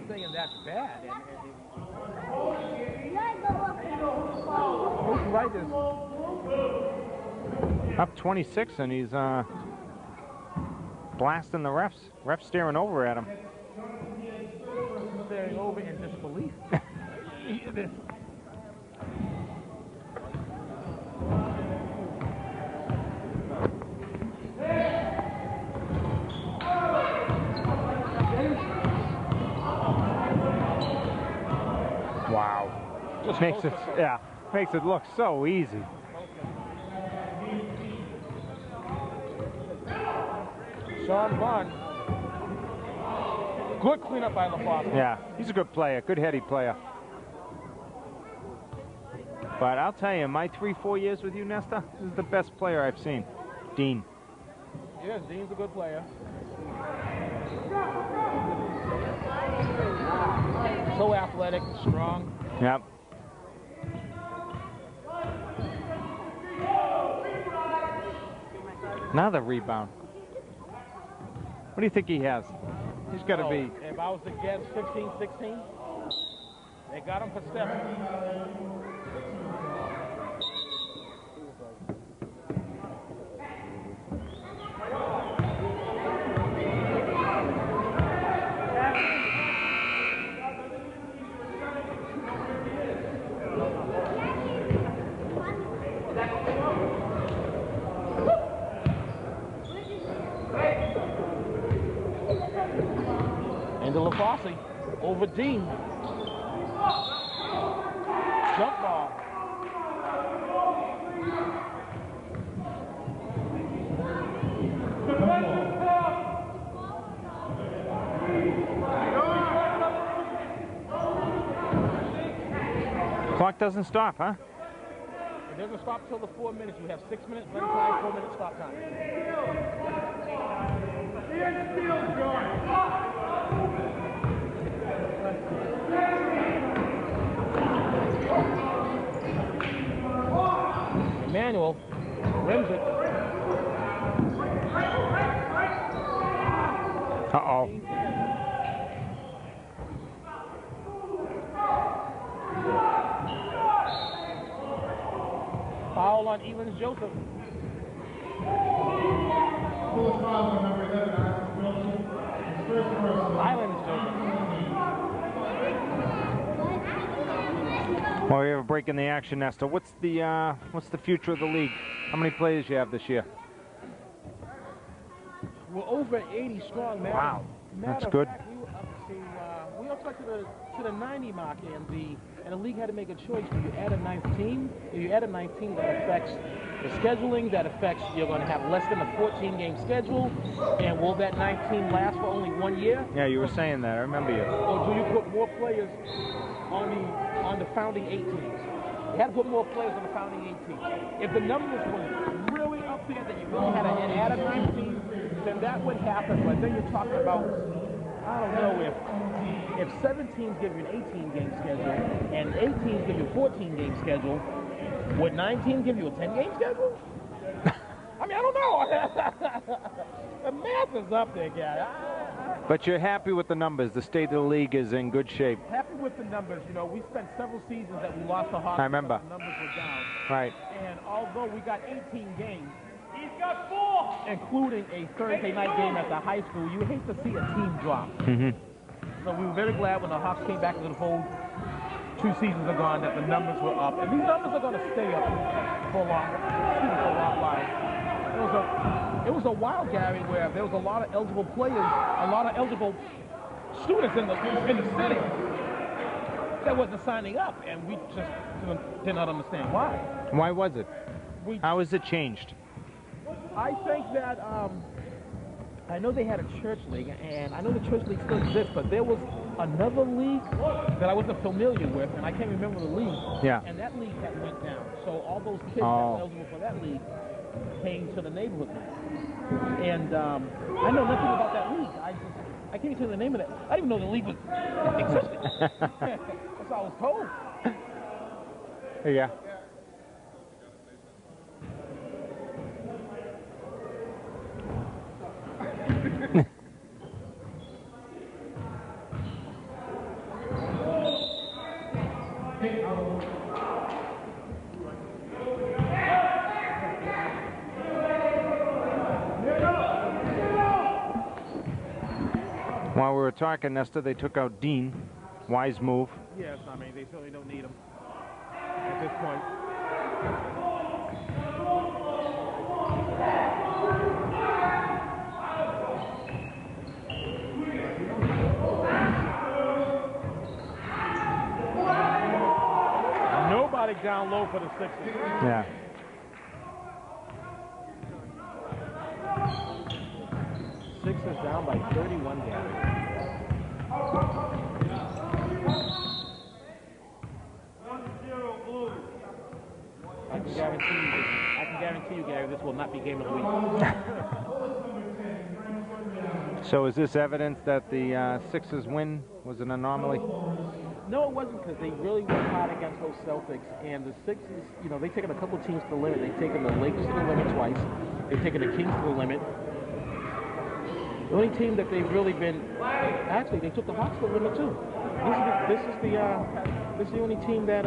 Saying that's bad. Coach Wright is up 26, and he's blasting the refs. Refs staring over at him. staring over in disbelief. Wow. Just makes it look so easy. Sean Vaughn. Good cleanup by LaFosse. Yeah, he's a good player, good heady player. But I'll tell you, my 3-4 years with you, Nesta, this is the best player I've seen. Dean. Yes, Dean's a good player. So athletic, strong. Yep. Another rebound. What do you think he has? He's got to be. If I was to guess 15, 16, they got him for 7. Into LaFosse, over Dean. Jump ball. Clock doesn't stop, huh? It It doesn't stop until the 4 minutes. You have 6 minutes running time, 4 minutes stop time. Emmanuel rims it. Uh-oh. Foul on Evans Joseph. Full foul on number 11, Isaac Wilson. His first personal. Islands Joseph. Well, we have a break in the action, Nestor. What's the future of the league? How many players you have this year? We're over 80 strong, man. Wow, Matter that's of good. fact, we up to the 90 mark, and the league had to make a choice. Do you add a ninth team? If you add a ninth team, that affects the scheduling. That affects you're going to have less than a 14-game schedule. And will that ninth team last for only 1 year? Yeah, you were saying that. I remember you. Or do you put more players on the founding 8 teams? You had to put more players on the founding 8 teams. If the numbers were really up there that you really had to add a ninth team, then that would happen. But then you're talking about, I don't know, if 7 teams give you an 18-game schedule and 8 teams give you a 14-game schedule, would 9 teams give you a 10-game schedule? I mean, I don't know. The math is up there, guy. But you're happy with the numbers. The state of the league is in good shape. Happy with the numbers. You know, we spent several seasons that we lost the Hawks. I remember. The numbers were down. Right. And although we got 18 games, he's got 4, including a Thursday night game at the high school, you hate to see a team drop. Mm-hmm. So we were very glad when the Hawks came back into the fold 2 seasons ago that the numbers were up. And these numbers are going to stay up for a long while. It was a wild, Gary, where there was a lot of eligible players, a lot of eligible students in the city that wasn't signing up, and we just did not understand why. Why was it? How has it changed? I think that I know they had a church league, and I know the church league still exists, but there was another league that I wasn't familiar with, and I can't remember the league. Yeah. And that league had went down. So all those kids that were eligible for that league came to the neighborhood league. And I know nothing about that league. I can't even tell you the name of it. I didn't even know the league was existed. That's all I was told. Yeah. While we were talking, Nestor, they took out Dean. Wise move. Yes, I mean, they certainly don't need him at this point. Nobody down low for the Sixers. Yeah. Sixers down by 31, Gary. I can guarantee you, Gary, this will not be game of the week. So is this evidence that the Sixers win was an anomaly? No, it wasn't, because they really worked hard against those Celtics. And the Sixers, you know, they've taken a couple teams to the limit. They've taken the Lakers to the limit twice. They've taken the Kings to the limit. The only team that they've really been, actually, they took the Hawks to the limit too. This is the only team that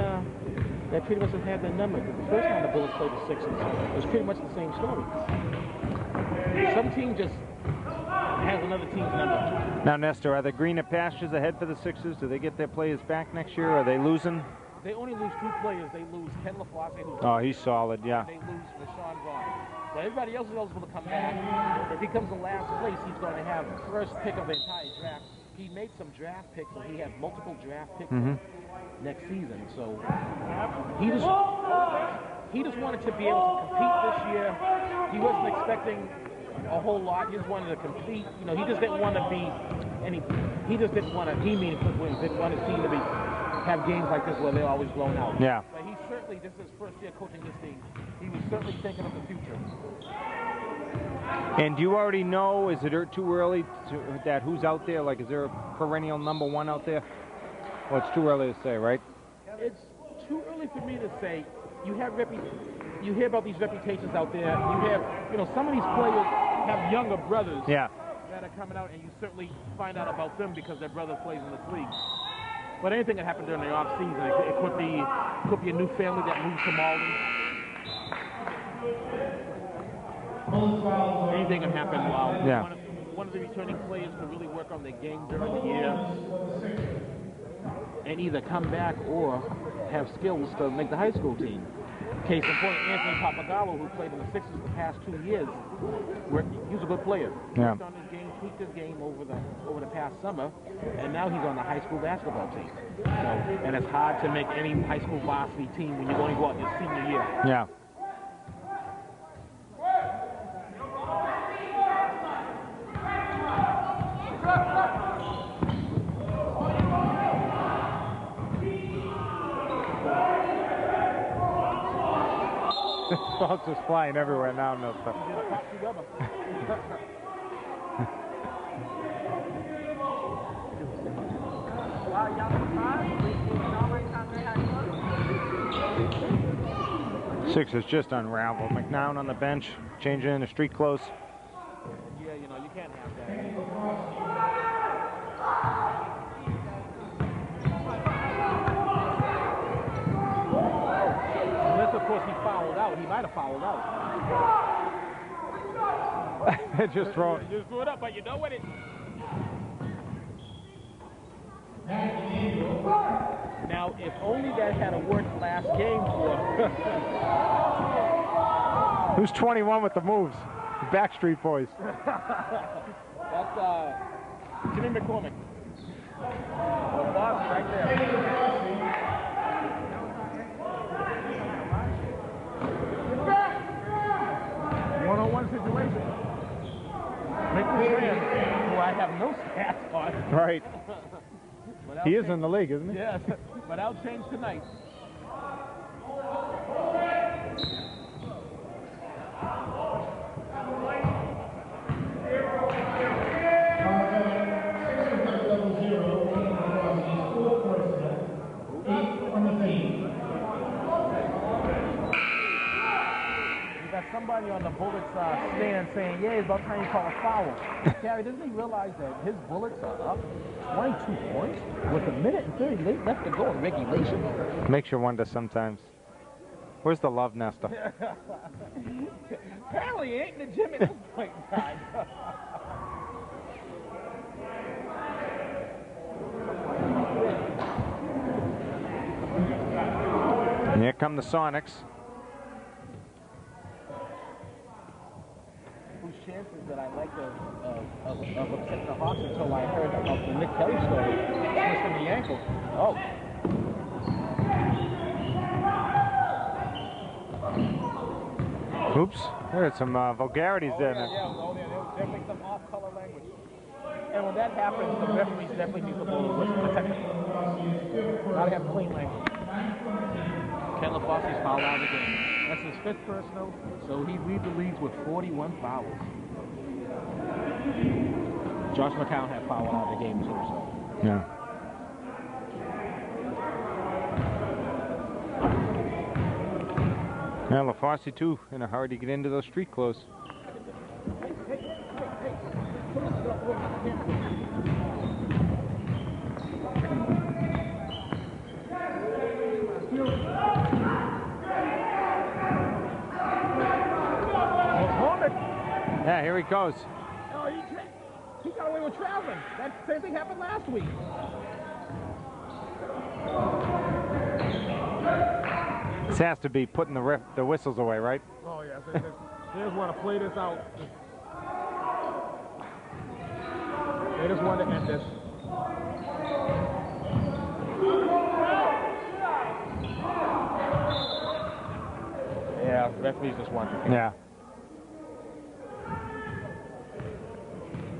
pretty much has had their number. The first time the Bulls played the Sixers, it was pretty much the same story. Some team just has another team's number. Now, Nestor, are the greener pastures ahead for the Sixers? Do they get their players back next year? Are they losing? They only lose 2 players. They lose Ken LaFosse, who's he's solid, yeah. they lose Rashawn Vaughn. So everybody else is eligible to come back. If he comes in last place, he's going to have the first pick of the entire draft. He made some draft picks, so he has multiple draft picks next season. So he just wanted to be able to compete this year. He wasn't expecting a whole lot. He just wanted to compete. You know, he just didn't want to be any. He just didn't want to. He didn't want his team to have games like this where they're always blown out. Yeah. But he certainly obviously this is his first year coaching this team. He was certainly thinking of the future. And do you already know, is it too early that who's out there? Like, is there a perennial #1 out there? Well, it's too early to say, right? It's too early for me to say. You hear about these reputations out there. You have, some of these players have younger brothers Yeah. that are coming out, and you certainly find out about them because their brother plays in this league. But anything can happen during the off season. It could be a new family that moves to Malden. Anything can happen while one of the returning players can really work on their game during the year and either come back or have skills to make the high school team. Case in point, Anthony Papagallo, who played in the Sixers the past 2 years, he's a good player. Yeah. Worked on his game, tweaked his game over the past summer, and now he's on the high school basketball team. And it's hard to make any high school varsity team when you only go out your senior year. Yeah. Ball's just flying everywhere now. No stuff. Sixers just unraveled. McNown on the bench, changing into street clothes. Yeah, you can't have that. Unless, of course, he fouled out. He might have fouled out. Just throw it. Just threw it up, but you know what it... Now, if only that had worked last game for... Who's 21 with the moves? The Backstreet Boys. That's Jimmy McCormick. The boss right there. 1-on-1 situation. McCormick, who I have no stats on. Right. He is in the league, isn't he? Yes, but I'll change tonight. Somebody on the Bullets stand saying, yeah, it's about time you call a foul. Gary, doesn't he realize that his Bullets are up 22 points with a minute and 30 left to go in regulation? Makes you wonder sometimes. Where's the love nester? Apparently he ain't in the gym at this point in time. And here come the Sonics. Whose chances that I liked of upsetting the Hawks until I heard about the Nick Kelly story, twisting the ankle. Oh. Oops, there's some vulgarities there. Yeah, there was definitely some off-color language. And when that happens, the referees definitely need to blow the whistle, the technical. Gotta have clean language. Ken LaFossie's fouled out of the game. That's his 5th personal, so he leads the leagues with 41 fouls. Josh McCown had fouled out of the game too, so. Yeah. Now LaFossie too, in a hurry to get into those street clothes. Yeah, here he goes. Oh, he got away with traveling. That same thing happened last week. This has to be putting the whistles away, right? Oh, yeah. They just want to play this out. They just want to end this. Yeah, referees just want to. Yeah.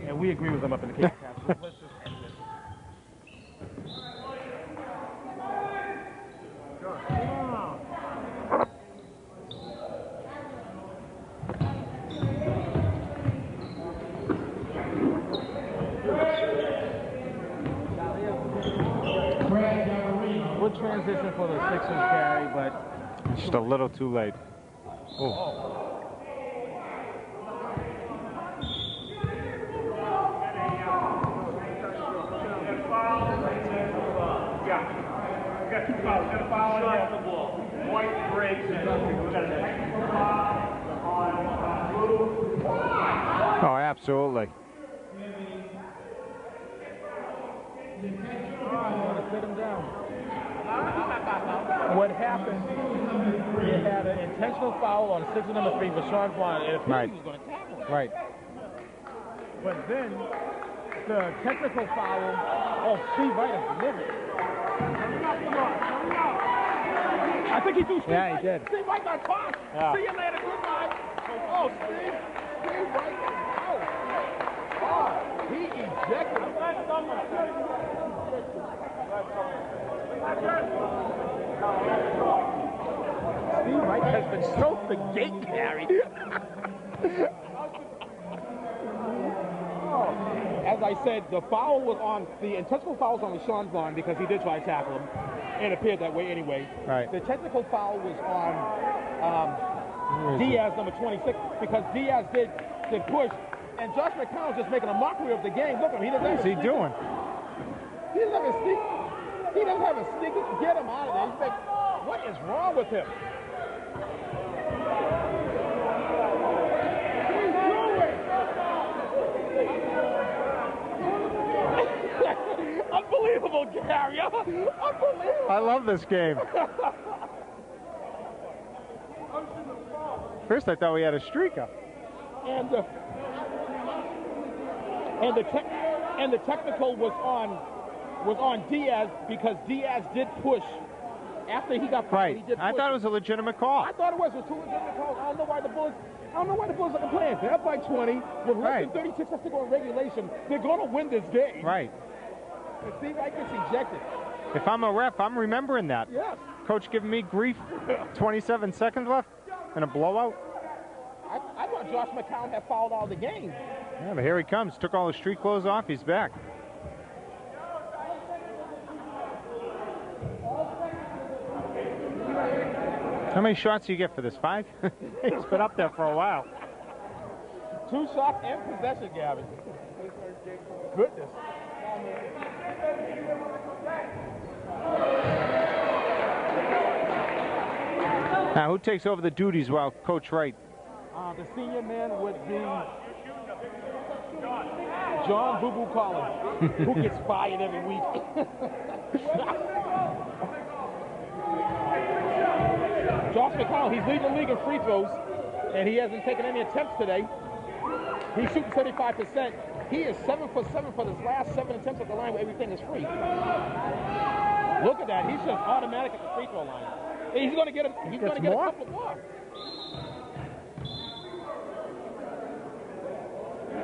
And we agree with them up in the cage. Let's just end this. transition for the Sixers, Gary, but Just a little too late. oh. Got 2 fouls. Got a foul on the ball. White breaks and we got a technical foul on blue. Oh, absolutely. Sit him down. What happened, he had an intentional foul on Sixer number 3 for Sean Vaughn, and it appeared he was going to tackle him. Right. But then, the technical foul, oh, Steve Wright is livid. I think he threw Steve Yeah, he Wright. did. Steve Wright got caught. Yeah. See you later, goodbye. Oh, Steve Wright is out. Oh, he ejected him. Steve Wright has been stroked the gate, Gary. As I said, the foul was on, the intentional foul was on Sean Vaughn because he did try to tackle him. It appeared that way anyway. Right. The technical foul was on Diaz, number 26, because Diaz did push, and Josh McCown's just making a mockery of the game. Look at him. He doesn't What is he doing? He doesn't have a sneak. He doesn't have a sneak. Get him out of there. He's like, what is wrong with him? Unbelievable, Gary. Unbelievable. I love this game. First, I thought we had a streaker. And the technical was on Diaz because Diaz did push after he got pushed. Right. He did push. I thought it was a legitimate call. I thought it was 2 legitimate calls. I don't know why the Bulls are complaining. They're up by 20 with less than 36 left to go in regulation. They're going to win this game. Right. And Steve Wright gets ejected. If I'm a ref, I'm remembering that. Yes. Coach giving me grief. 27 seconds left and a blowout. I thought Josh McCown had fouled out of the game. Yeah, but here he comes. Took all his street clothes off. He's back. How many shots do you get for this? 5? He's been up there for a while. 2 shots and possession, Gavin. Goodness. Now, who takes over the duties while Coach Wright? The senior man would be John Boo Boo Collins, who gets fired every week. Josh McCown, he's leading the league in free throws, and he hasn't taken any attempts today. He's shooting 75%. He is 7 for 7 for his last 7 attempts at the line where everything is free. Look at that. He's just automatic at the free throw line. He's going to get a couple more.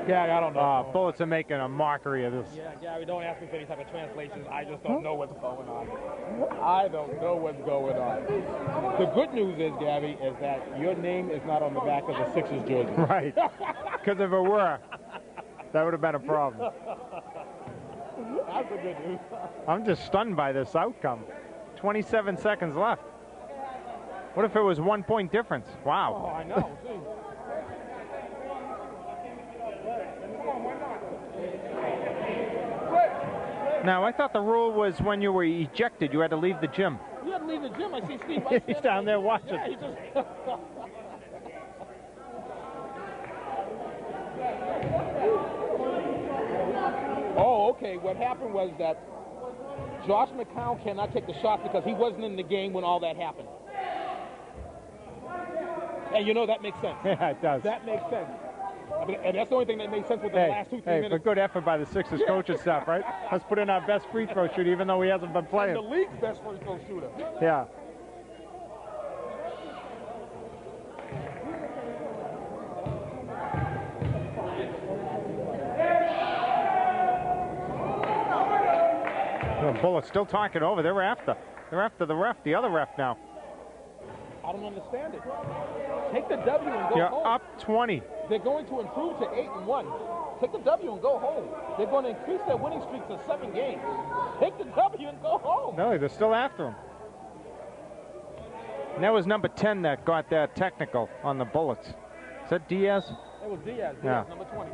Gary, I don't know. Bullets are making a mockery of this. Yeah, Gary, don't ask me for any type of translations. I just don't know what's going on. I don't know what's going on. The good news is, Gary, is that your name is not on the back of the Sixers jersey. Right. Because if it were, that would have been a problem. That's the good news. I'm just stunned by this outcome. 27 seconds left. What if it was 1 point difference? Wow. Oh, I know. See. Now, I thought the rule was when you were ejected, you had to leave the gym. You had to leave the gym. I see Steve Wright. He's down there watching. Yeah, he just... Oh, okay. What happened was that Josh McCown cannot take the shot because he wasn't in the game when all that happened. And you know that makes sense. Yeah, it does. That makes sense. I mean, and that's the only thing that made sense within the last 2-3 minutes. But good effort by the Sixers coaching staff, right? Let's put in our best free throw shooter, even though he hasn't been playing. And the league's best free throw shooter. Yeah. The Bullets still talking over. They're after the ref, the other ref now. I don't understand it. Take the W and go home. Up 20. They're going to improve to 8-1. Take the W and go home. They're going to increase their winning streak to 7 games. Take the W and go home. No, they're still after him. And that was number 10 that got that technical on the Bullets. Is that Diaz? It was Diaz, Yeah. number 20.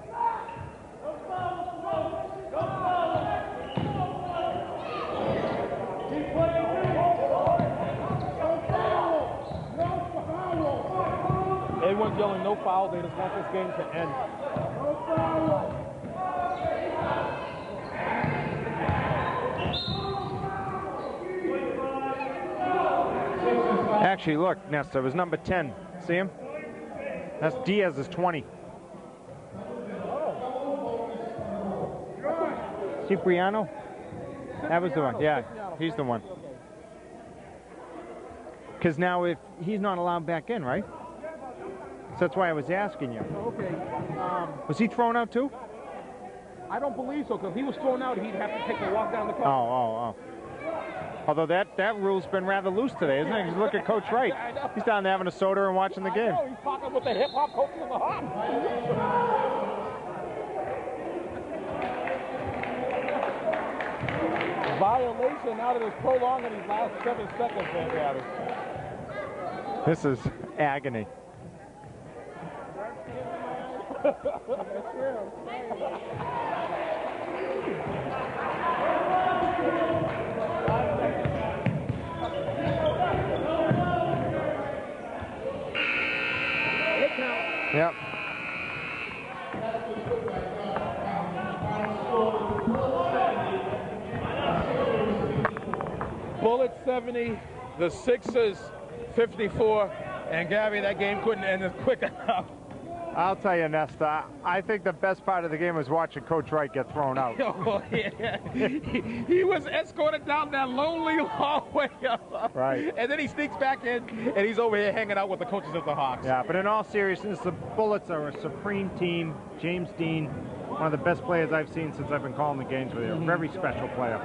Everyone's yelling no foul. They just want this game to end. Actually, look, Nesta, it was number 10. See him? That's Diaz's 20. Cipriano? That was the one. Yeah, he's the one. Because now if he's not allowed back in, right? So that's why I was asking you. Okay. Was he thrown out too? I don't believe so, because if he was thrown out, he'd have to take a walk down the court. Oh. Although that rule's been rather loose today, isn't it? Just look at Coach Wright. He's down there having a soda and watching the game. He's talking with the hip-hop coaches in the hot. Violation now that it's prolonged in these last 7 seconds there, Gary. This is agony. Yep. Bullets 70, the Sixers 54, and Gary, that game couldn't end as quick enough. I'll tell you, Nesta, I think the best part of the game was watching Coach Wright get thrown out. Oh, yeah. He was escorted down that lonely hallway. Right. And then he sneaks back in, and he's over here hanging out with the coaches of the Hawks. Yeah, but in all seriousness, the Bullets are a supreme team. James Dean, one of the best players I've seen since I've been calling the games with you. Very special player.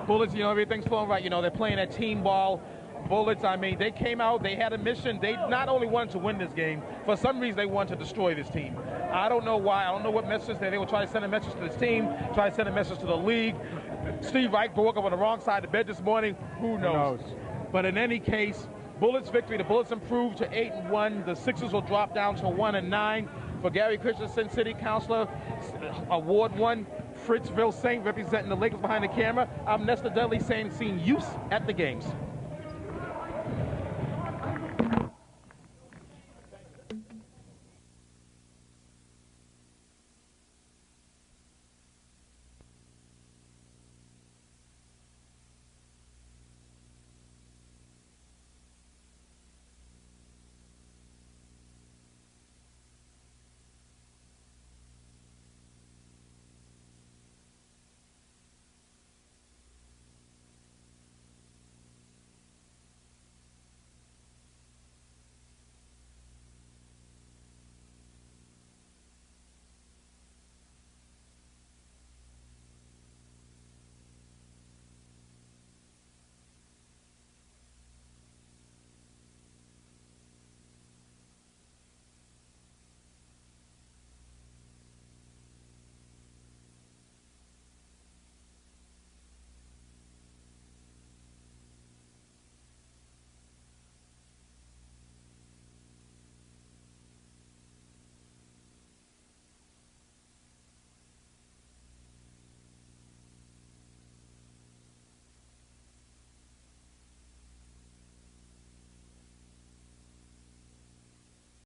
Bullets, you know, everything's flowing right. You know, they're playing at team ball. Bullets, I mean, they came out, they had a mission. They not only wanted to win this game, for some reason they wanted to destroy this team. I don't know why. I don't know what message they were trying to send a message to this team, try to send a message to the league. Steve Reich woke up on the wrong side of the bed this morning. Who knows? But in any case, Bullets victory. The Bullets improved to 8-1. The Sixers will drop down to 1-9. For Gary Christensen, City Councilor, Award 1, Fritzville Saint representing the Lakers behind the camera. I'm Nesta Dudley saying, seeing use at the games.